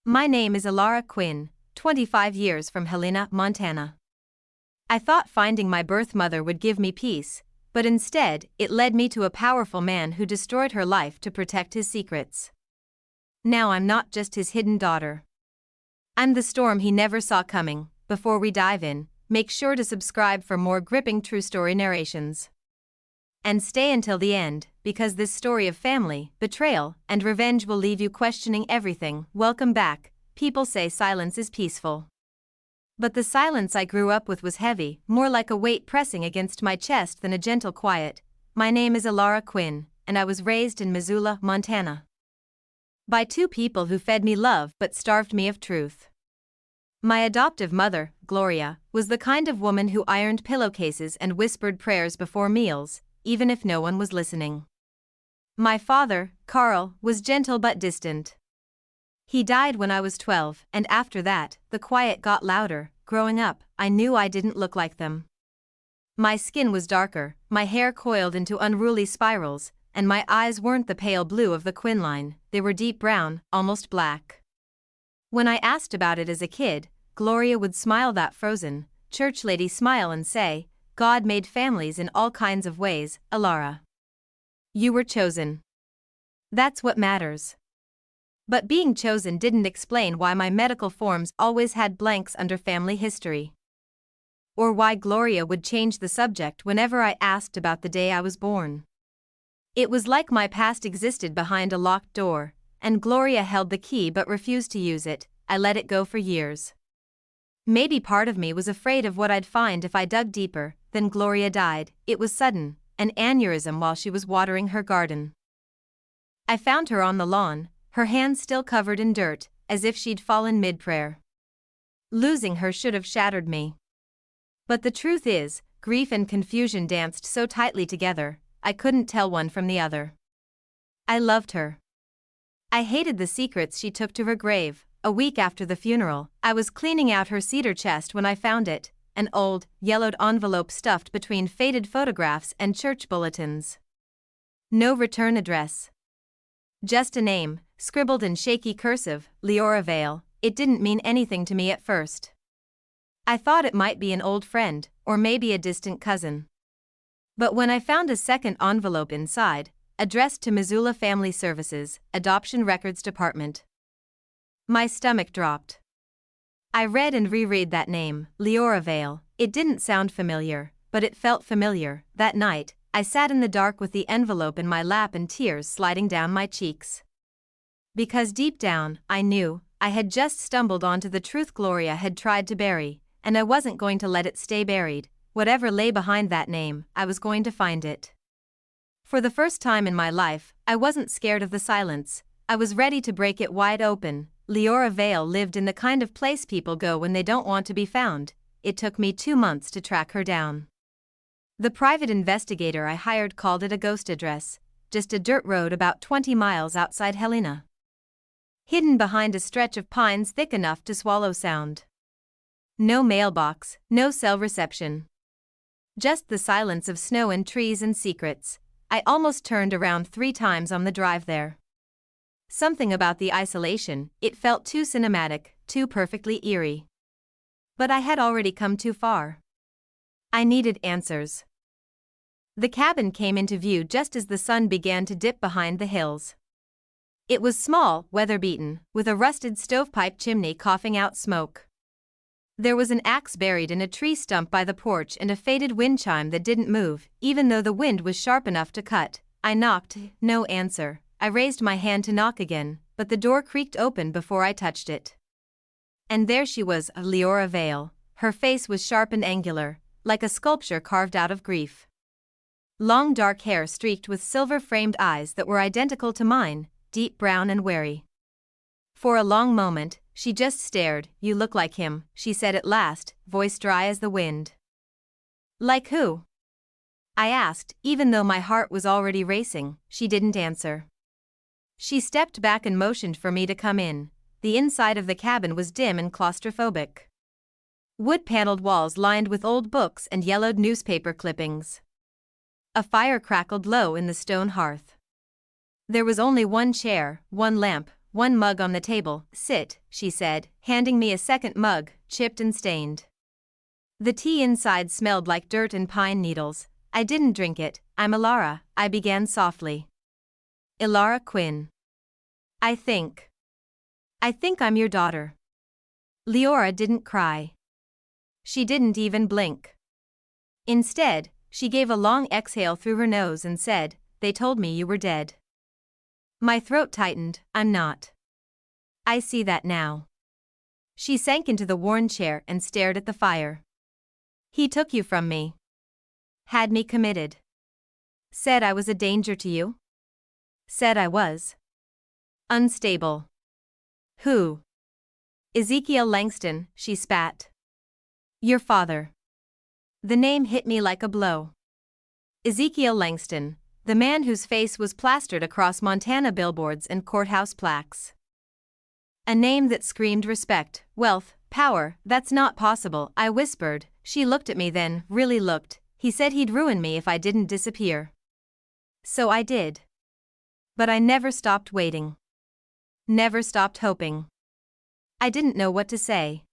My name is Alara Quinn, 25 years from Helena, Montana. I thought finding my birth mother would give me peace, but instead, it led me to a powerful man who destroyed her life to protect his secrets. Now I'm not just his hidden daughter. I'm the storm he never saw coming. Before we dive in, make sure to subscribe for more gripping true story narrations. And stay until the end, because this story of family, betrayal, and revenge will leave you questioning everything. Welcome back. People say silence is peaceful. But the silence I grew up with was heavy, more like a weight pressing against my chest than a gentle quiet. My name is Alara Quinn, and I was raised in Missoula, Montana, by two people who fed me love but starved me of truth. My adoptive mother, Gloria, was the kind of woman who ironed pillowcases and whispered prayers before meals, even if no one was listening. My father, Carl, was gentle but distant. He died when I was 12, and after that, the quiet got louder. Growing up, I knew I didn't look like them. My skin was darker, my hair coiled into unruly spirals, and my eyes weren't the pale blue of the Quinn line, they were deep brown, almost black. When I asked about it as a kid, Gloria would smile that frozen, church lady smile and say, God made families in all kinds of ways, Alara. You were chosen. That's what matters. But being chosen didn't explain why my medical forms always had blanks under family history. Or why Gloria would change the subject whenever I asked about the day I was born. It was like my past existed behind a locked door, and Gloria held the key but refused to use it. I let it go for years. Maybe part of me was afraid of what I'd find if I dug deeper. Then Gloria died. It was sudden, an aneurysm while she was watering her garden. I found her on the lawn, her hands still covered in dirt, as if she'd fallen mid-prayer. Losing her should have shattered me. But the truth is, grief and confusion danced so tightly together, I couldn't tell one from the other. I loved her. I hated the secrets she took to her grave. A week after the funeral, I was cleaning out her cedar chest when I found it, an old, yellowed envelope stuffed between faded photographs and church bulletins. No return address. Just a name, scribbled in shaky cursive, Leora Vale. It didn't mean anything to me at first. I thought it might be an old friend, or maybe a distant cousin. But when I found a second envelope inside, addressed to Missoula Family Services, Adoption Records Department, my stomach dropped. I read and reread that name, Leora Vale. It didn't sound familiar, but it felt familiar. That night, I sat in the dark with the envelope in my lap and tears sliding down my cheeks. Because deep down, I knew, I had just stumbled onto the truth Gloria had tried to bury, and I wasn't going to let it stay buried. Whatever lay behind that name, I was going to find it. For the first time in my life, I wasn't scared of the silence. I was ready to break it wide open. Leora Vale lived in the kind of place people go when they don't want to be found. It took me 2 months to track her down. The private investigator I hired called it a ghost address, just a dirt road about 20 miles outside Helena, hidden behind a stretch of pines thick enough to swallow sound. No mailbox, no cell reception. Just the silence of snow and trees and secrets. I almost turned around 3 times on the drive there. Something about the isolation, it felt too cinematic, too perfectly eerie. But I had already come too far. I needed answers. The cabin came into view just as the sun began to dip behind the hills. It was small, weather-beaten, with a rusted stovepipe chimney coughing out smoke. There was an axe buried in a tree stump by the porch and a faded wind chime that didn't move, even though the wind was sharp enough to cut. I knocked, no answer. I raised my hand to knock again, but the door creaked open before I touched it. And there she was, Leora Vale. Her face was sharp and angular, like a sculpture carved out of grief. Long dark hair streaked with silver-framed eyes that were identical to mine, deep brown and wary. For a long moment, she just stared. You look like him, she said at last, voice dry as the wind. Like who? I asked, even though my heart was already racing. She didn't answer. She stepped back and motioned for me to come in. The inside of the cabin was dim and claustrophobic. Wood-paneled walls lined with old books and yellowed newspaper clippings. A fire crackled low in the stone hearth. There was only one chair, one lamp, one mug on the table. Sit, she said, handing me a second mug, chipped and stained. The tea inside smelled like dirt and pine needles. I didn't drink it. I'm Ilara, I began softly. Ilara Quinn. I think I'm your daughter. Leora didn't cry. She didn't even blink. Instead, she gave a long exhale through her nose and said, "They told me you were dead." My throat tightened. I'm not. I see that now. She sank into the worn chair and stared at the fire. He took you from me. Had me committed. Said I was a danger to you. Said I was unstable. Who? Ezekiel Langston, she spat. Your father. The name hit me like a blow. Ezekiel Langston, the man whose face was plastered across Montana billboards and courthouse plaques. A name that screamed respect, wealth, power. That's not possible, I whispered. She looked at me then, really looked. He said he'd ruin me if I didn't disappear. So I did. But I never stopped waiting. Never stopped hoping. I didn't know what to say.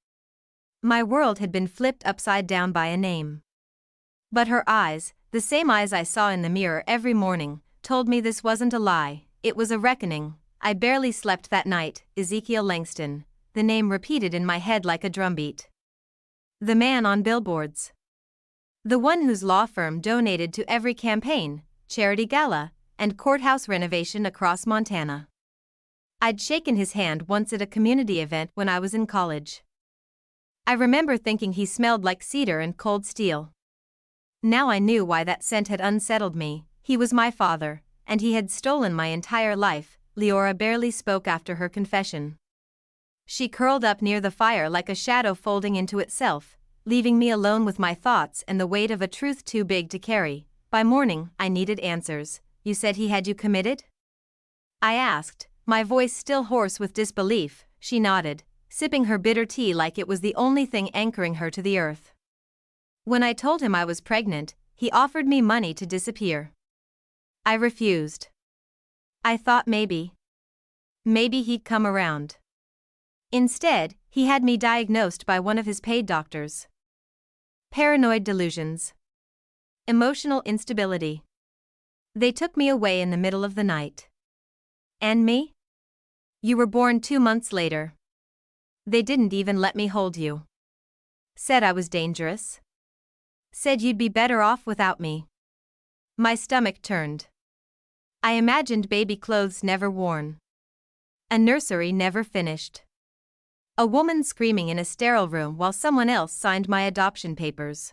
My world had been flipped upside down by a name. But her eyes, the same eyes I saw in the mirror every morning, told me this wasn't a lie, it was a reckoning. I barely slept that night. Ezekiel Langston, the name repeated in my head like a drumbeat. The man on billboards. The one whose law firm donated to every campaign, charity gala, and courthouse renovation across Montana. I'd shaken his hand once at a community event when I was in college. I remember thinking he smelled like cedar and cold steel. Now I knew why that scent had unsettled me. He was my father, and he had stolen my entire life. Leora barely spoke after her confession. She curled up near the fire like a shadow folding into itself, leaving me alone with my thoughts and the weight of a truth too big to carry. By morning, I needed answers. You said he had you committed? I asked, my voice still hoarse with disbelief. She nodded, sipping her bitter tea like it was the only thing anchoring her to the earth. When I told him I was pregnant, he offered me money to disappear. I refused. I thought maybe he'd come around. Instead, he had me diagnosed by one of his paid doctors. Paranoid delusions. Emotional instability. They took me away in the middle of the night. And me? You were born 2 months later. They didn't even let me hold you. Said I was dangerous. Said you'd be better off without me. My stomach turned. I imagined baby clothes never worn. A nursery never finished. A woman screaming in a sterile room while someone else signed my adoption papers.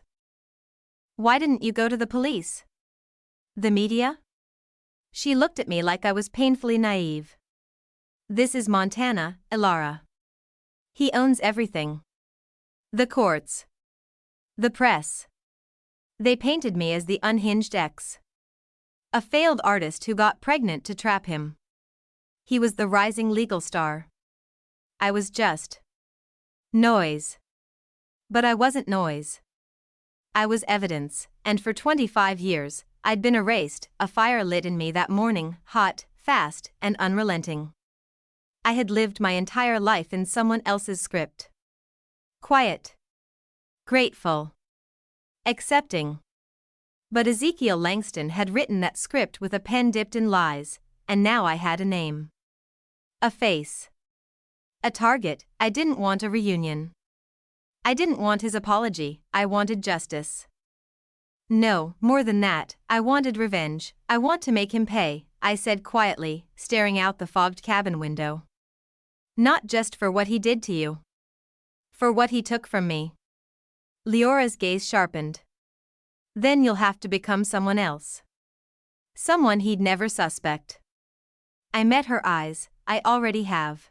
Why didn't you go to the police? The media? She looked at me like I was painfully naive. This is Montana, Ilara. He owns everything. The courts. The press. They painted me as the unhinged ex. A failed artist who got pregnant to trap him. He was the rising legal star. I was just noise. But I wasn't noise. I was evidence, and for 25 years, I'd been erased. A fire lit in me that morning, hot, fast, and unrelenting. I had lived my entire life in someone else's script. Quiet. Grateful. Accepting. But Ezekiel Langston had written that script with a pen dipped in lies, and now I had a name. A face. A target. I didn't want a reunion. I didn't want his apology, I wanted justice. No, more than that, I wanted revenge. I want to make him pay, I said quietly, staring out the fogged cabin window. Not just for what he did to you. For what he took from me. Leora's gaze sharpened. Then you'll have to become someone else. Someone he'd never suspect. I met her eyes. I already have.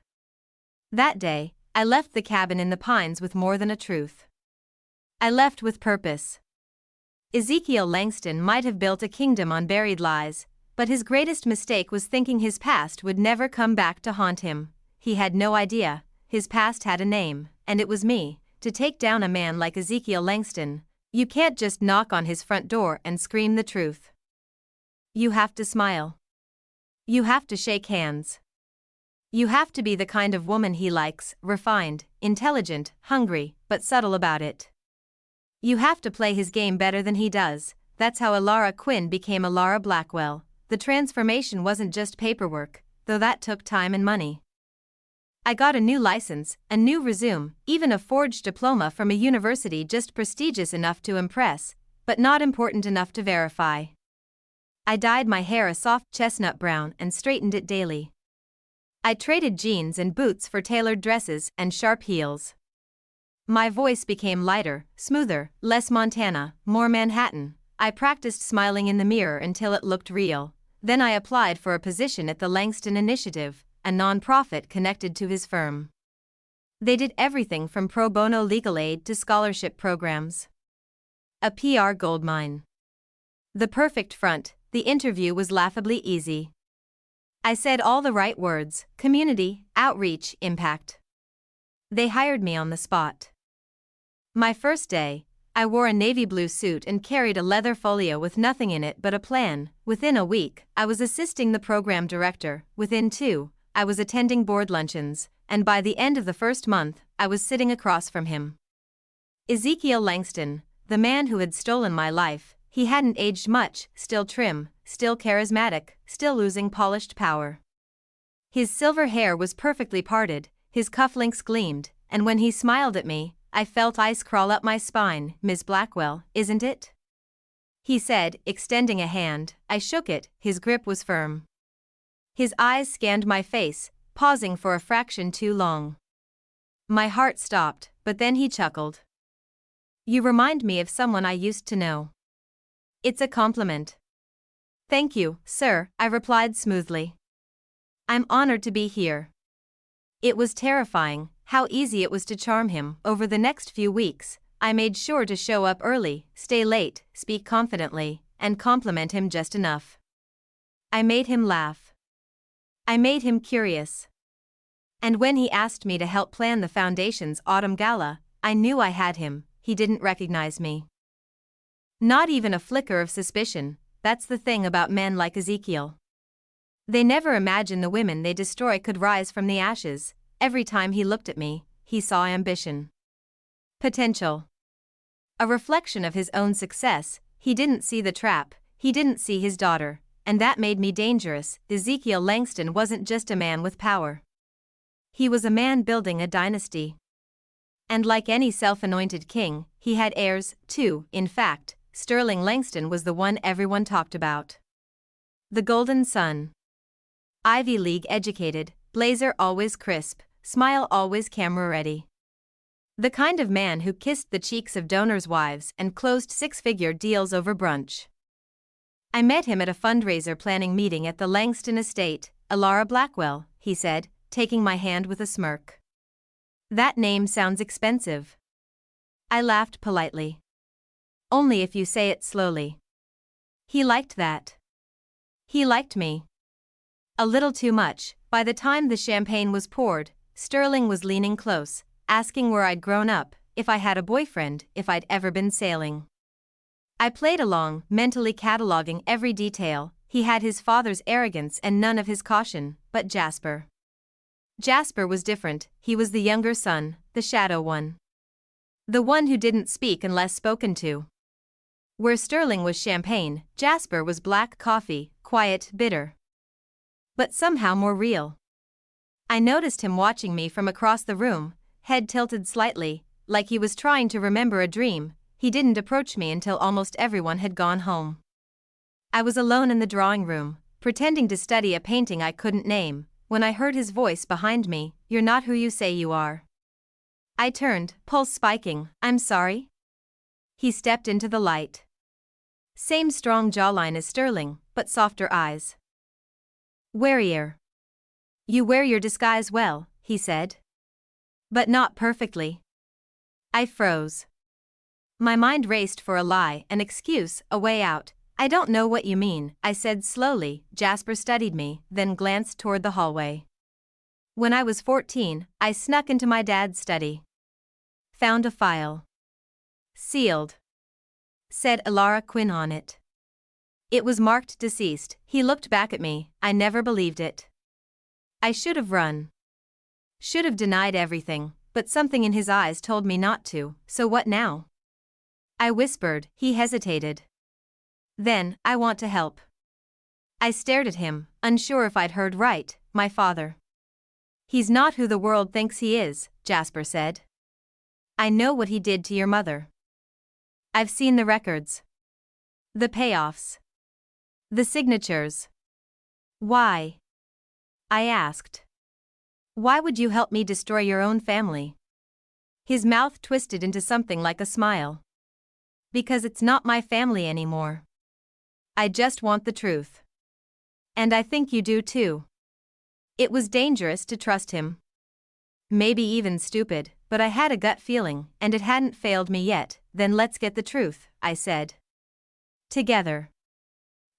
That day, I left the cabin in the pines with more than a truth. I left with purpose. Ezekiel Langston might have built a kingdom on buried lies, but his greatest mistake was thinking his past would never come back to haunt him. He had no idea, his past had a name, and it was me. To take down a man like Ezekiel Langston, you can't just knock on his front door and scream the truth. You have to smile. You have to shake hands. You have to be the kind of woman he likes, refined, intelligent, hungry, but subtle about it. You have to play his game better than he does. That's how Alara Quinn became Alara Blackwell. The transformation wasn't just paperwork, though that took time and money. I got a new license, a new resume, even a forged diploma from a university just prestigious enough to impress, but not important enough to verify. I dyed my hair a soft chestnut brown and straightened it daily. I traded jeans and boots for tailored dresses and sharp heels. My voice became lighter, smoother, less Montana, more Manhattan. I practiced smiling in the mirror until it looked real. Then I applied for a position at the Langston Initiative, a non-profit connected to his firm. They did everything from pro bono legal aid to scholarship programs. A PR goldmine. The perfect front. The interview was laughably easy. I said all the right words: community, outreach, impact. They hired me on the spot. My first day, I wore a navy blue suit and carried a leather folio with nothing in it but a plan. Within a week, I was assisting the program director. Within 2, I was attending board luncheons, and by the end of the first month, I was sitting across from him. Ezekiel Langston, the man who had stolen my life. He hadn't aged much, still trim, still charismatic, still losing polished power. His silver hair was perfectly parted, his cufflinks gleamed, and when he smiled at me, I felt ice crawl up my spine. "Miss Blackwell, isn't it?" he said, extending a hand. I shook it, his grip was firm. His eyes scanned my face, pausing for a fraction too long. My heart stopped, but then he chuckled. "You remind me of someone I used to know." "It's a compliment." "Thank you, sir," I replied smoothly. "I'm honored to be here." It was terrifying how easy it was to charm him. Over the next few weeks, I made sure to show up early, stay late, speak confidently, and compliment him just enough. I made him laugh. I made him curious. And when he asked me to help plan the foundation's autumn gala, I knew I had him. He didn't recognize me. Not even a flicker of suspicion. That's the thing about men like Ezekiel. They never imagine the women they destroy could rise from the ashes. Every time he looked at me, he saw ambition. Potential. A reflection of his own success. He didn't see the trap, he didn't see his daughter, and that made me dangerous. Ezekiel Langston wasn't just a man with power. He was a man building a dynasty. And like any self-anointed king, he had heirs, too. In fact, Sterling Langston was the one everyone talked about. The golden son. Ivy League educated, blazer always crisp, smile always camera-ready. The kind of man who kissed the cheeks of donors' wives and closed six-figure deals over brunch. I met him at a fundraiser planning meeting at the Langston estate. "Alara Blackwell," he said, taking my hand with a smirk. "That name sounds expensive." I laughed politely. "Only if you say it slowly." He liked that. He liked me. A little too much. By the time the champagne was poured, Sterling was leaning close, asking where I'd grown up, if I had a boyfriend, if I'd ever been sailing. I played along, mentally cataloging every detail. He had his father's arrogance and none of his caution, but Jasper. Jasper was different. He was the younger son, the shadow one. The one who didn't speak unless spoken to. Where Sterling was champagne, Jasper was black coffee, quiet, bitter. But somehow more real. I noticed him watching me from across the room, head tilted slightly, like he was trying to remember a dream. He didn't approach me until almost everyone had gone home. I was alone in the drawing room, pretending to study a painting I couldn't name, when I heard his voice behind me. "You're not who you say you are." I turned, pulse spiking. "I'm sorry?" He stepped into the light. Same strong jawline as Sterling, but softer eyes. "Warier. You wear your disguise well," he said. "But not perfectly." I froze. My mind raced for a lie, an excuse, a way out. "I don't know what you mean," I said slowly. Jasper studied me, then glanced toward the hallway. "When I was 14, I snuck into my dad's study. Found a file. Sealed. Said Alara Quinn on it. It was marked deceased." He looked back at me. I never believed it. I should have run. Should have denied everything, but something in his eyes told me not to, so what now? I whispered. He hesitated. Then, I want to help. I stared at him, unsure if I'd heard right. My father. He's not who the world thinks he is, Jasper said. I know what he did to your mother. I've seen the records. The payoffs. The signatures. Why? I asked. Why would you help me destroy your own family? His mouth twisted into something like a smile. Because it's not my family anymore. I just want the truth. And I think you do too. It was dangerous to trust him. Maybe even stupid, but I had a gut feeling, and it hadn't failed me yet. Then let's get the truth, I said. Together.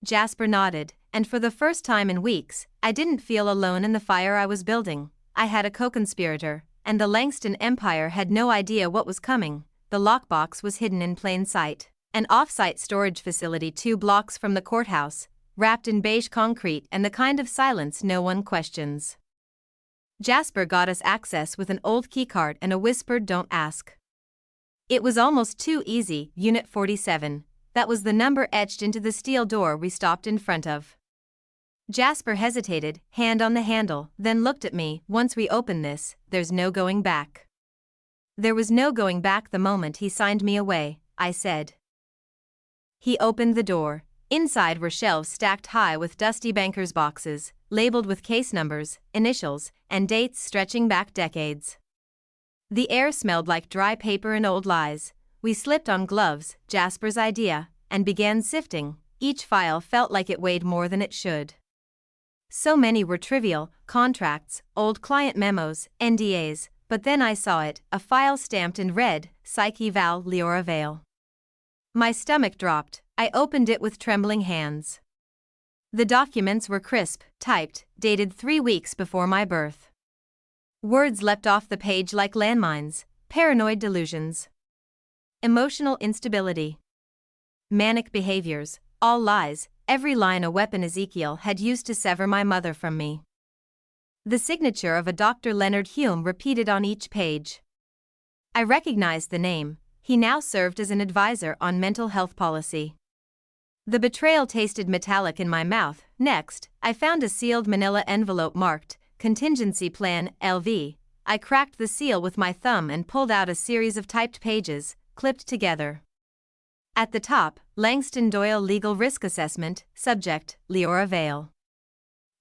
Jasper nodded, and for the first time in weeks, I didn't feel alone in the fire I was building. I had a co-conspirator, and the Langston Empire had no idea what was coming. The lockbox was hidden in plain sight. An off-site storage facility 2 blocks from the courthouse, wrapped in beige concrete and the kind of silence no one questions. Jasper got us access with an old keycard and a whispered "Don't ask." It was almost too easy. Unit 47. That was the number etched into the steel door we stopped in front of. Jasper hesitated, hand on the handle, then looked at me. Once we open this, there's no going back. There was no going back the moment he signed me away, I said. He opened the door. Inside were shelves stacked high with dusty banker's boxes, labeled with case numbers, initials, and dates stretching back decades. The air smelled like dry paper and old lies. We slipped on gloves, Jasper's idea, and began sifting. Each file felt like it weighed more than it should. So many were trivial, contracts, old client memos, NDAs, but then I saw it, a file stamped in red, Psyche Val Leora Vale. My stomach dropped. I opened it with trembling hands. The documents were crisp, typed, dated 3 weeks before my birth. Words leapt off the page like landmines: paranoid delusions, emotional instability, manic behaviors, all lies, every line a weapon Ezekiel had used to sever my mother from me. The signature of a Dr. Leonard Hume repeated on each page. I recognized the name. He now served as an advisor on mental health policy. The betrayal tasted metallic in my mouth. Next, I found a sealed manila envelope marked Contingency Plan LV. I cracked the seal with my thumb and pulled out a series of typed pages, clipped together. At the top, Langston Doyle Legal Risk Assessment, subject, Leora Vale.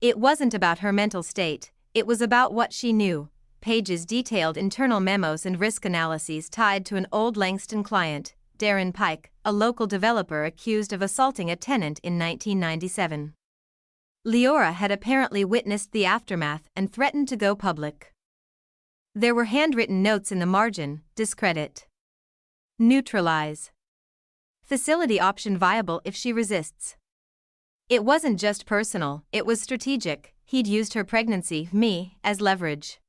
It wasn't about her mental state, it was about what she knew. Pages detailed internal memos and risk analyses tied to an old Langston client, Darren Pike, a local developer accused of assaulting a tenant in 1997. Leora had apparently witnessed the aftermath and threatened to go public. There were handwritten notes in the margin: discredit, neutralize, facility option viable if she resists. It wasn't just personal, it was strategic. He'd used her pregnancy, me, as leverage.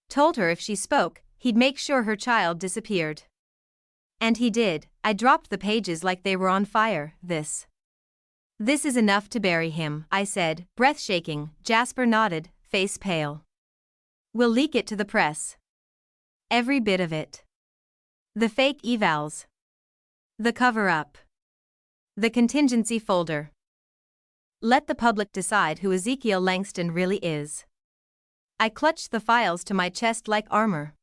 Told her if she spoke, he'd make sure her child disappeared. And he did. I dropped the pages like they were on fire. This is enough to bury him, I said, breath shaking. Jasper nodded, face pale. We'll leak it to the press. Every bit of it. The fake evals. The cover-up. The contingency folder. Let the public decide who Ezekiel Langston really is. I clutched the files to my chest like armor.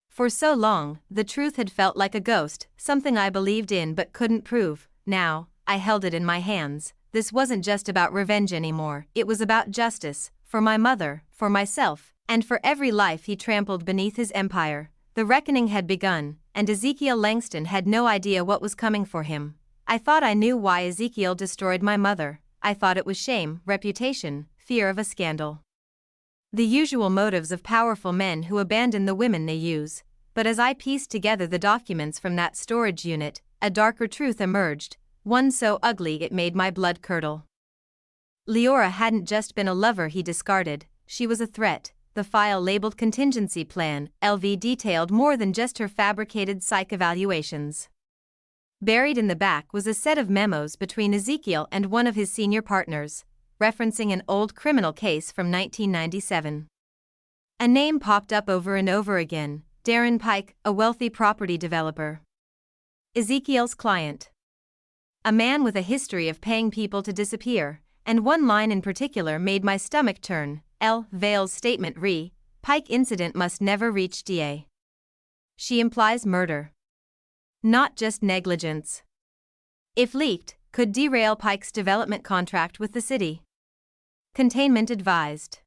For so long, the truth had felt like a ghost, something I believed in but couldn't prove. Now, I held it in my hands. This wasn't just about revenge anymore, it was about justice, for my mother, for myself, and for every life he trampled beneath his empire. The reckoning had begun, and Ezekiel Langston had no idea what was coming for him. I thought I knew why Ezekiel destroyed my mother. I thought it was shame, reputation, fear of a scandal. The usual motives of powerful men who abandon the women they use. But as I pieced together the documents from that storage unit, a darker truth emerged, one so ugly it made my blood curdle. Leora hadn't just been a lover he discarded, she was a threat. The file labeled Contingency Plan LV detailed more than just her fabricated psych evaluations. Buried in the back was a set of memos between Ezekiel and one of his senior partners. referencing an old criminal case from 1997. A name popped up over and over again: Darren Pike, a wealthy property developer. Ezekiel's client. A man with a history of paying people to disappear, and one line in particular made my stomach turn. Vale's statement Pike incident must never reach DA. She implies murder. Not just negligence. If leaked, could derail Pike's development contract with the city. Containment advised.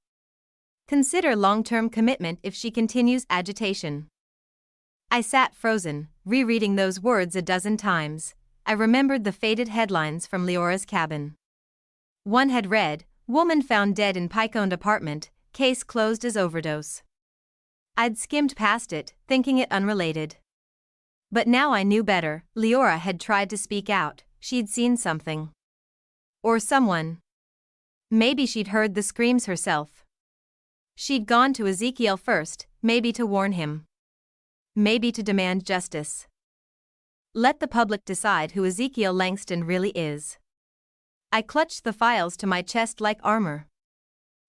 Consider long-term commitment if she continues agitation. I sat frozen, rereading those words a dozen times. I remembered the faded headlines from Leora's cabin. One had read, "Woman found dead in Pike-owned apartment, case closed as overdose." I'd skimmed past it, thinking it unrelated. But now I knew better. Leora had tried to speak out. She'd seen something. Or someone. Maybe she'd heard the screams herself. She'd gone to Ezekiel first, maybe to warn him. Maybe to demand justice. Let the public decide who Ezekiel Langston really is. I clutched the files to my chest like armor.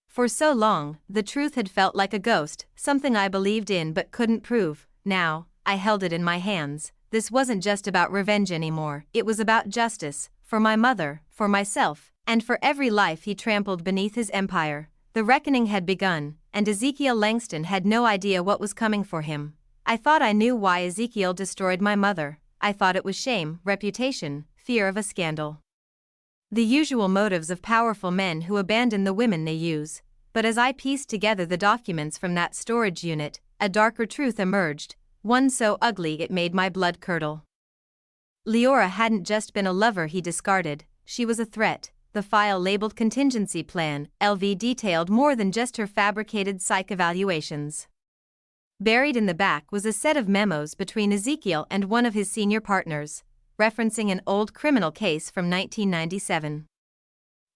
For so long, the truth had felt like a ghost, something I believed in but couldn't prove. Now, I held it in my hands. This wasn't just about revenge anymore, it was about justice, for my mother, for myself, and for every life he trampled beneath his empire. The reckoning had begun, and Ezekiel Langston had no idea what was coming for him. I thought I knew why Ezekiel destroyed my mother. I thought it was shame, reputation, fear of a scandal. The usual motives of powerful men who abandon the women they use. But as I pieced together the documents from that storage unit, a darker truth emerged, one so ugly it made my blood curdle. Leora hadn't just been a lover he discarded, she was a threat. The file labeled Contingency Plan LV detailed more than just her fabricated psych evaluations. Buried in the back was a set of memos between Ezekiel and one of his senior partners, referencing an old criminal case from 1997.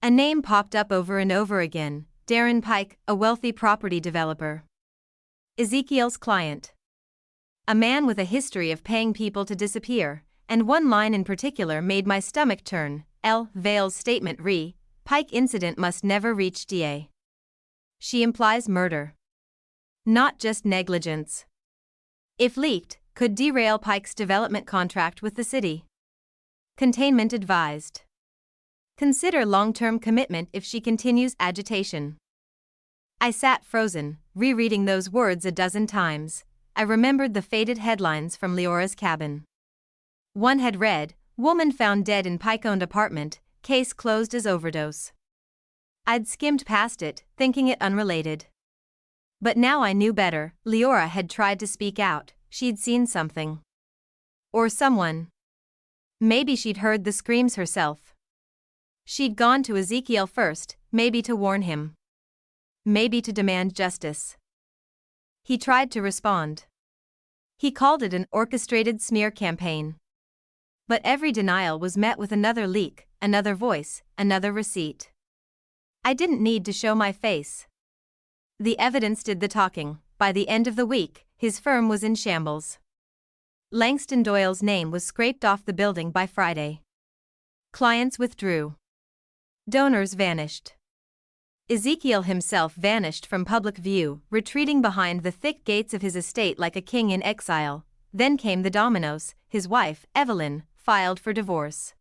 A name popped up over and over again: Darren Pike, a wealthy property developer. Ezekiel's client. A man with a history of paying people to disappear, and one line in particular made my stomach turn. Vale's statement Pike incident must never reach DA. She implies murder. Not just negligence. If leaked, could derail Pike's development contract with the city. Containment advised. Consider long-term commitment if she continues agitation. I sat frozen, rereading those words a dozen times. I remembered the faded headlines from Leora's cabin. One had read, "Woman found dead in Pike-owned apartment, case closed as overdose." I'd skimmed past it, thinking it unrelated. But now I knew better. Leora had tried to speak out, she'd seen something. Or someone. Maybe she'd heard the screams herself. She'd gone to Ezekiel first, maybe to warn him. Maybe to demand justice. He tried to respond. He called it an orchestrated smear campaign. But every denial was met with another leak, another voice, another receipt. I didn't need to show my face. The evidence did the talking. By the end of the week, his firm was in shambles. Langston Doyle's name was scraped off the building by Friday. Clients withdrew. Donors vanished. Ezekiel himself vanished from public view, retreating behind the thick gates of his estate like a king in exile. Then came the dominoes. His wife, Evelyn, filed for divorce.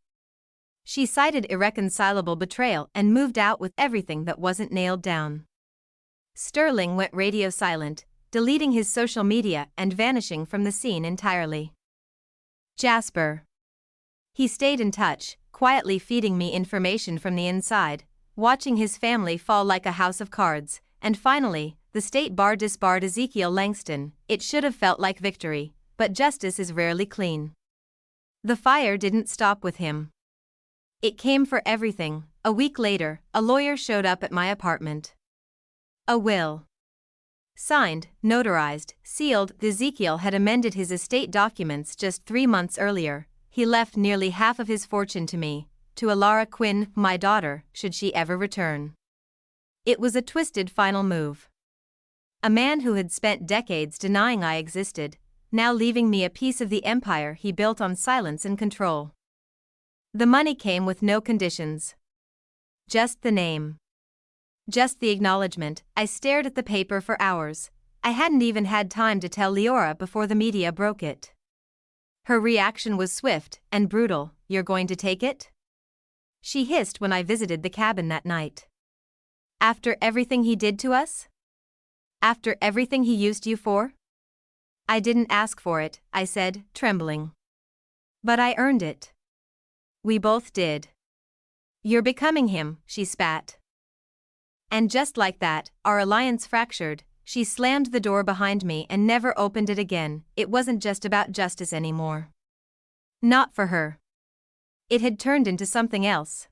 She cited irreconcilable betrayal and moved out with everything that wasn't nailed down. Sterling went radio silent, deleting his social media and vanishing from the scene entirely. Jasper. He stayed in touch, quietly feeding me information from the inside, watching his family fall like a house of cards, and finally, the state bar disbarred Ezekiel Langston. It should have felt like victory, but justice is rarely clean. The fire didn't stop with him. It came for everything. A week later, a lawyer showed up at my apartment. A will. Signed, notarized, sealed. Ezekiel had amended his estate documents just 3 months earlier. He left nearly half of his fortune to me, to Alara Quinn, my daughter, should she ever return. It was a twisted final move. A man who had spent decades denying I existed, now leaving me a piece of the empire he built on silence and control. The money came with no conditions. Just the name. Just the acknowledgement. I stared at the paper for hours. I hadn't even had time to tell Leora before the media broke it. Her reaction was swift and brutal. "You're going to take it?" she hissed when I visited the cabin that night. "After everything he did to us? After everything he used you for?" "I didn't ask for it," I said, trembling. "But I earned it." "We both did." "You're becoming him," she spat. And just like that, our alliance fractured. She slammed the door behind me and never opened it again. It wasn't just about justice anymore. Not for her. It had turned into something else.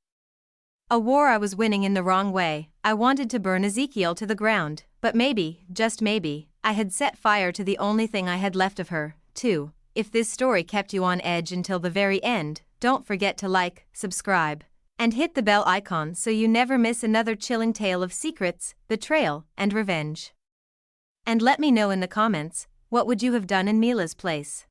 A war I was winning in the wrong way. I wanted to burn Ezekiel to the ground, but maybe, just maybe, I had set fire to the only thing I had left of her, too. If this story kept you on edge until the very end, don't forget to like, subscribe, and hit the bell icon so you never miss another chilling tale of secrets, betrayal, and revenge. And let me know in the comments, what would you have done in Mila's place?